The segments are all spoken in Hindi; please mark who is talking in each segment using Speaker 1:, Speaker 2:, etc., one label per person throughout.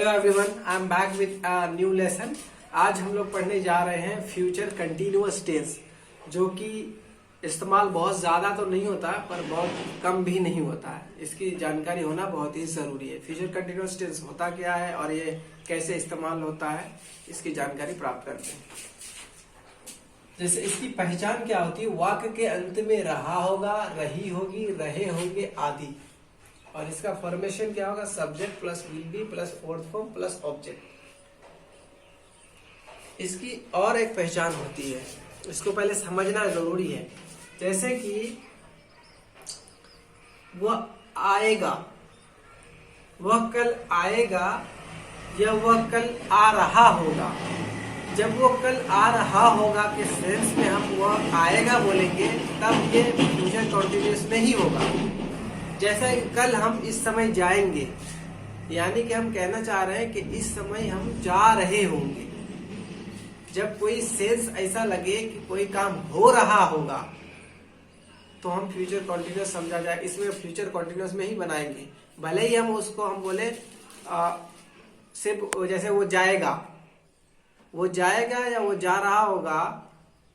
Speaker 1: Hello everyone, I am back with a new lesson. आज हम लोग पढ़ने जा रहे हैं फ्यूचर कंटिन्यूअस टेंस, जो कि इस्तेमाल बहुत ज्यादा तो नहीं होता है पर बहुत कम भी नहीं होता है। इसकी जानकारी होना बहुत ही जरूरी है। फ्यूचर कंटिन्यूअस टेंस होता क्या है और ये कैसे इस्तेमाल होता है, इसकी जानकारी प्राप्त करते हैं। जैसे इसकी पहचान क्या होती है, वाक्य के अंत में रहा होगा, रही होगी, रहे होंगे आदि। और इसका फॉर्मेशन क्या होगा, subject plus will be plus fourth form plus object. इसकी और एक पहचान होती है, इसको पहले समझना जरूरी है। जैसे कि वह आएगा, वह कल आएगा या वह कल आ रहा होगा। जब वो कल आ रहा होगा के सेंस में हम वह आएगा बोलेंगे, तब ये फ्यूचर कंटिन्यूअस में ही होगा। जैसा कि कल हम इस समय जाएंगे, यानी कि हम कहना चाह रहे हैं कि इस समय हम जा रहे होंगे। जब कोई सेंस ऐसा लगे कि कोई काम हो रहा होगा, तो हम फ्यूचर कंटिन्यूअस समझा जाए, इसमें फ्यूचर कंटिन्यूअस में ही बनाएंगे। भले ही हम उसको हम बोले सिर्फ जैसे वो जाएगा या वो जा रहा होगा,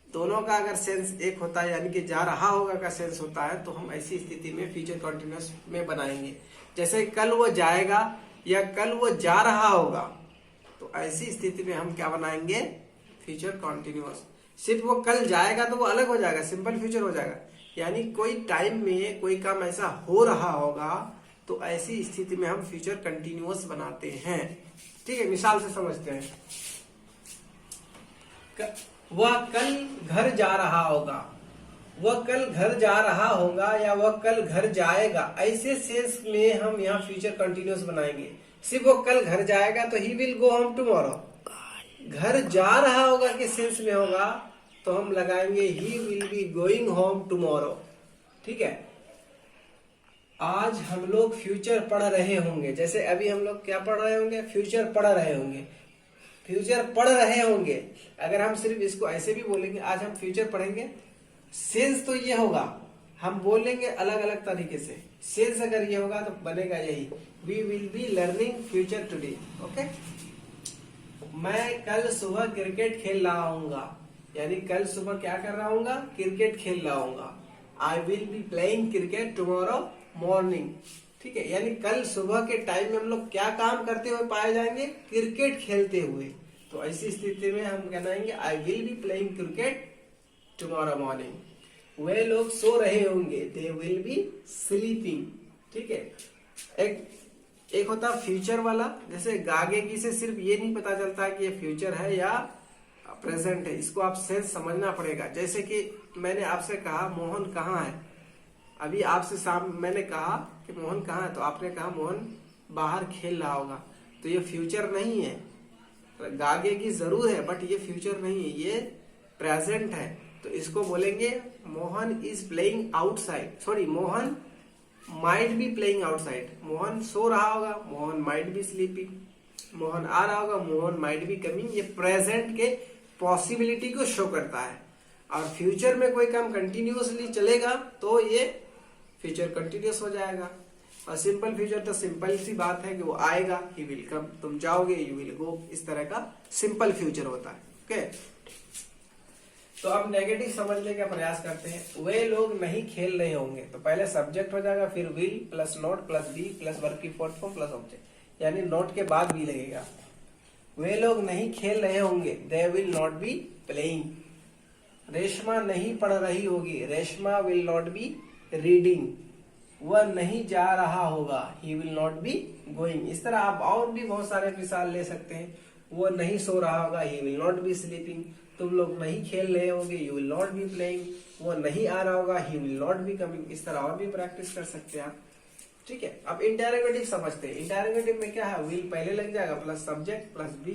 Speaker 1: दोनों का अगर सेंस एक होता है, यानी कि जा रहा होगा का सेंस होता है, तो हम ऐसी स्थिति में फ्यूचर कंटिन्यूअस में बनाएंगे। जैसे कल वो जाएगा या कल वो जा रहा होगा, तो ऐसी स्थिति में हम क्या बनाएंगे, फ्यूचर कंटिन्यूअस। सिर्फ वो कल जाएगा तो वो अलग हो जाएगा, सिंपल फ्यूचर हो जाएगा। यानी कोई टाइम में कोई काम ऐसा हो रहा होगा, तो ऐसी स्थिति में हम फ्यूचर कंटिन्यूअस बनाते हैं। ठीक है, मिसाल से समझते हैं। वह कल घर जा रहा होगा, वह कल घर जा रहा होगा या वह कल घर जाएगा, ऐसे सेंस में हम यहाँ फ्यूचर कंटिन्यूअस बनाएंगे। सिर्फ वो कल घर जाएगा तो he will go home tomorrow. घर जा रहा होगा के सेंस में होगा तो हम लगाएंगे he will be going home tomorrow. ठीक है, आज हम लोग फ्यूचर पढ़ रहे होंगे। जैसे अभी हम लोग क्या पढ़ रहे होंगे, फ्यूचर पढ़ रहे होंगे, फ्यूचर पढ़ रहे होंगे। अगर हम सिर्फ इसको ऐसे भी बोलेंगे, आज हम फ्यूचर पढ़ेंगे, सेंस तो ये होगा, हम बोलेंगे अलग अलग तरीके से। सेंस अगर ये होगा तो बनेगा यही, we will be learning future today. Okay, मैं कल सुबह क्रिकेट खेल रहा हूँगा, यानी कल सुबह क्या कर रहा हूँगा, क्रिकेट खेल रहा हूँगा। I will be playing cricket tomorrow morning. ठीक है, यानी कल सुबह के टाइम में हम लोग क्या काम करते हुए पाए जाएंगे, क्रिकेट खेलते हुए। तो ऐसी स्थिति में हम कहनाएंगे I will be playing cricket tomorrow morning. वे लोग सो रहे होंगे, दे विल बी स्लीपिंग। ठीक है, एक होता फ्यूचर वाला, जैसे गागे की से सिर्फ ये नहीं पता चलता कि ये फ्यूचर है या प्रेजेंट है, इसको आप सेंस समझना पड़ेगा। जैसे कि मैंने आपसे कहा मोहन कहाँ है, अभी आपसे मैंने कहा कि मोहन कहाँ है, तो आपने कहा मोहन बाहर खेल रहा होगा। तो ये फ्यूचर नहीं है, गागे की जरूर है बट ये फ्यूचर नहीं है, ये प्रेजेंट है। तो इसको बोलेंगे Mohan is playing outside, sorry Mohan might be playing outside. Mohan सो रहा होगा, Mohan might be sleeping. Mohan आ रहा होगा, मोहन माइट बी कमिंग। ये प्रेजेंट के पॉसिबिलिटी को शो करता है। और फ्यूचर में कोई काम कंटिन्यूअसली चलेगा तो ये फ्यूचर कंटिन्यूअस हो जाएगा। और सिंपल फ्यूचर तो सिंपल सी बात है कि वो आएगा, ही विल कम, तुम जाओगे, यू विल गो, इस तरह का सिंपल फ्यूचर होता है। ओके, तो अब नेगेटिव समझने का प्रयास करते हैं। वे लोग नहीं खेल रहे होंगे, तो पहले सब्जेक्ट हो जाएगा, फिर will plus not plus be plus verb की फोर्थ फॉर्म प्लस ऑब्जेक्ट, यानी नॉट के बाद भी लगेगा। वे लोग नहीं खेल रहे होंगे, they will not be playing. Reshma नहीं पढ़ रही होगी, Reshma will not be reading. वह नहीं जा रहा होगा, he will not be going. इस तरह आप और भी बहुत सारे मिसाल ले सकते हैं। वो नहीं सो रहा होगा, he will not be sleeping. तुम लोग नहीं खेल रहे होंगे, you will not be playing. वो नहीं आ रहा होगा, he will not be coming. इस तरह और भी प्रैक्टिस कर सकते हैं आप। ठीक है, अब इंटेरोगेटिव समझते हैं। इंटेरोगेटिव में क्या है, विल पहले लग जाएगा plus subject plus be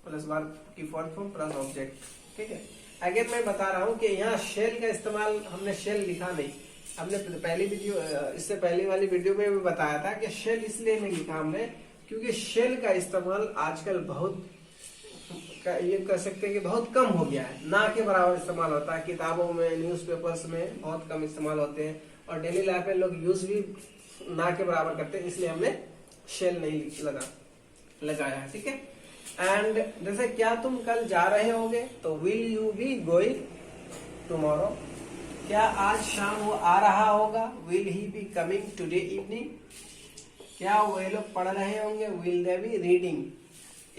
Speaker 1: plus verb की फोर्थ फॉर्म प्लस ऑब्जेक्ट। ठीक है, अगेन मैं बता रहा हूँ कि यहाँ शेल का इस्तेमाल, हमने शेल लिखा नहीं। हमने पहली वीडियो, इससे पहले वाली वीडियो में भी बताया था कि शेल इसलिए नहीं लिखा हमने, क्योंकि शेल का इस्तेमाल आजकल बहुत, ये कह सकते हैं कि बहुत कम हो गया है, ना के बराबर इस्तेमाल होता है। किताबों में, न्यूज़पेपर्स में बहुत कम इस्तेमाल होते हैं, और डेली लाइफ में लोग यूज भी ना के बराबर करते हैं, इसलिए हमने शेल नहीं लगा। लगाया, ठीक है। एंड जैसे क्या तुम कल जा रहे होगे, तो will you be going tomorrow. क्या आज शाम वो आ रहा होगा, will he be coming today evening. क्या वे लोग पढ़ रहे होंगे, विल दे बी रीडिंग।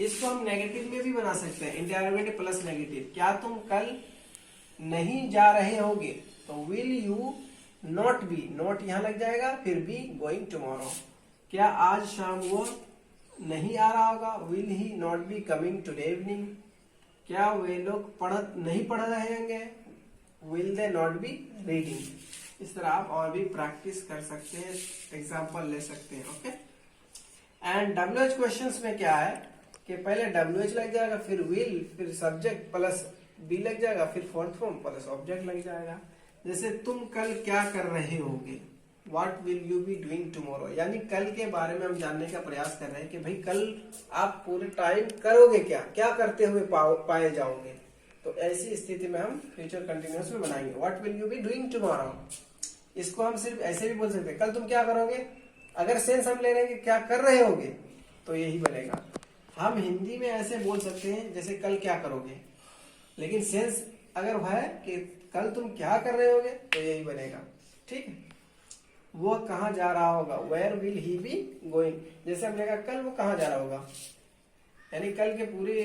Speaker 1: इसको हम नेगेटिव में भी बना सकते हैं, इंटरोगेटिव प्लस नेगेटिव। क्या तुम कल नहीं जा रहे होगे, तो will you not be, not यहां लग जाएगा, फिर बी गोइंग टुमारो। क्या आज शाम वो नहीं आ रहा होगा, will he not be coming today evening. क्या वे लोग नहीं पढ़ रहे होंगे, will they not be reading. इस तरह आप और भी प्रैक्टिस कर सकते हैं, एग्जाम्पल ले सकते हैं, ओके। एंड WH क्वेश्चंस में क्या है कि पहले WH लग जाएगा, फिर विल, फिर सब्जेक्ट प्लस बी लग जाएगा, फिर फोर्थ फॉर्म प्लस ऑब्जेक्ट लग जाएगा। जैसे तुम कल क्या कर रहे होगे, What will you be doing tomorrow, यानी कल के बारे में हम जानने का प्रयास कर रहे हैं कि भाई कल आप पूरे टाइम करोगे क्या, क्या करते हुए पाए जाओगे। तो ऐसी स्थिति में हम फ्यूचर कंटिन्यूअस में बनाएंगे, What will you be doing tomorrow। इसको हम सिर्फ ऐसे भी बोल सकते हैं, कल तुम क्या करोगे। अगर सेंस हम ले रहे हैं कि क्या कर रहे होगे, तो यही बनेगा। हम हिंदी में ऐसे बोल सकते हैं जैसे कल क्या करोगे, लेकिन सेंस अगर है कि कल तुम क्या कर रहे होगे, तो यही बनेगा, ठीक है। वो कहाँ जा रहा होगा, where will he be going. जैसे हमने कहा कल वो कहाँ जा रहा होगा, यानी कल के पूरे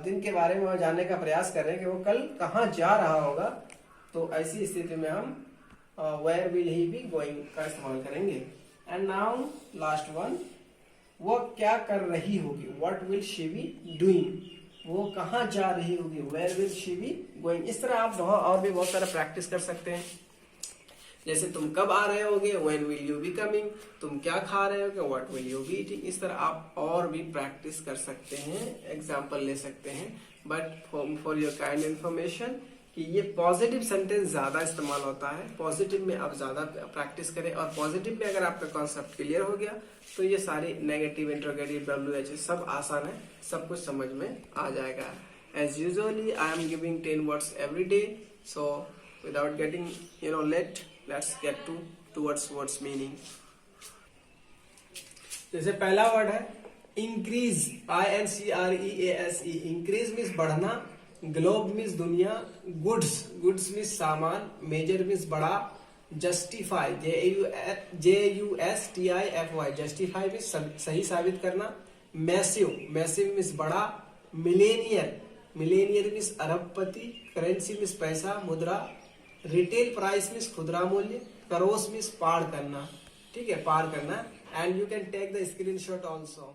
Speaker 1: दिन के बारे में जानने का प्रयास कर रहे हैं कि वो कल कहाँ जा रहा होगा। तो ऐसी स्थिति में हम where will he be going का इस्तेमाल करेंगे। एंड नाउ लास्ट वन, वो क्या कर रही होगी, what will she be doing. वो कहाँ जा रही होगी, where will she be going. इस तरह आप और भी बहुत सारा प्रैक्टिस कर सकते हैं। जैसे तुम कब आ रहे होगे, when will you be coming. तुम क्या खा रहे होगे, what will you be eating. इस तरह आप और भी प्रैक्टिस कर सकते हैं, एग्जाम्पल ले सकते हैं। But for your kind information कि ये पॉजिटिव सेंटेंस ज्यादा इस्तेमाल होता है, पॉजिटिव में आप ज्यादा प्रैक्टिस करें। और पॉजिटिव में अगर आपका कॉन्सेप्ट क्लियर हो गया, तो ये सारे नेगेटिव, इंट्रोगेटिव, WH सब आसान है, सब कुछ समझ में आ जाएगा। As usually I am giving 10 words every day, so without getting late, let's get towards words meaning. जैसे पहला वर्ड है इंक्रीज, INCREASE। इंक्रीज मीन्स बढ़ना, ग्लोब मीन्स दुनिया, गुड्स मीन्स सामान, मेजर मीन्स बड़ा, जस्टिफाई JUSTIFY जस्टिफाई मीन्स सही साबित करना, मैसिव मीन्स बड़ा, मिलेनियर मीन्स अरबपति, करेंसी मीन्स पैसा, मुद्रा, रिटेल प्राइस मीन्स खुदरा मूल्य, क्रॉस मीन्स पार करना, ठीक है, पार करना। And you can take the screenshot also.